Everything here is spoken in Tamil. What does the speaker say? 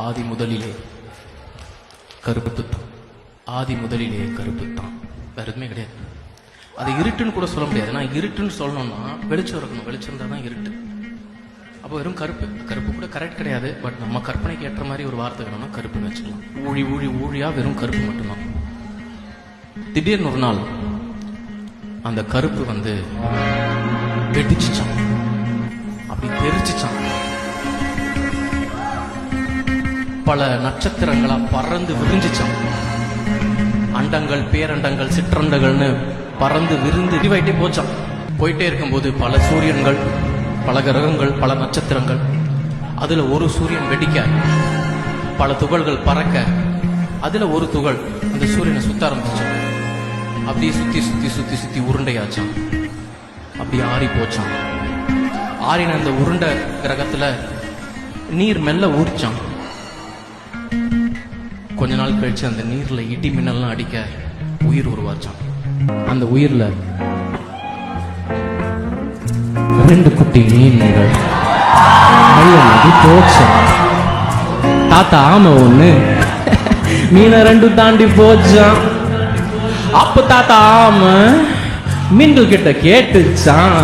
ஆதி முதலிலே கருப்புத்தான். ஆதி முதலிலே கருப்புத்தான். வேற எதுவுமே கிடையாது. அது இருட்டுன்னு கூட சொல்ல முடியாது. நான் இருட்டுன்னு சொல்லணும்னா வெளிச்சம் இருக்கணும். வெளிச்சம் இருந்தால் தான் இருட்டு. அப்போ வெறும் கருப்பு. கருப்பு கூட கரெக்ட் கிடையாது. பட் நம்ம கற்பனைக்கு ஏற்ற மாதிரி ஒரு வார்த்தை வேணும்னா கருப்புன்னு வச்சுக்கலாம். ஊழி ஊழி ஊழியா வெறும் கருப்பு மட்டும்தான். திடீர்னு ஒரு நாள் அந்த கருப்பு வெடிச்சுச்சான். அப்படி தெரிச்சுச்சான். பல நட்சத்திரங்களா பறந்து விரிஞ்சிச்சான். அண்டங்கள், பேரண்டங்கள், சிற்றண்டங்கள்னு பறந்து விரிந்து விரிவாயிட்டே போச்சான். போயிட்டே இருக்கும்போது பல சூரியன்கள், பல கிரகங்கள், பல நட்சத்திரங்கள், அதுல ஒரு சூரியன் வெடிக்க, பல துகள்கள் பறக்க, அதுல ஒரு துகள் அந்த சூரியனை சுத்த ஆரம்பிச்சான். அப்படியே சுத்தி சுத்தி சுத்தி சுத்தி உருண்டையாச்சான். அப்படியே ஆறி போச்சான். ஆறின அந்த உருண்டை கிரகத்துல நீர் மெல்ல ஊறிச்சான். கொஞ்ச நாள் கழிச்சு அந்த நீர்ல இடி மின்னல்லாம் அடிக்க உயிர் உருவாச்சான். அந்த உயிர்ல 2 குட்டி மீன்கள் போச்சான். தாத்தா ஆமை ஒண்ணு மீனை 2 தாண்டி போச்சான். அப்ப தாத்தா ஆமை மீன்கள் கிட்ட கேட்டுச்சான்,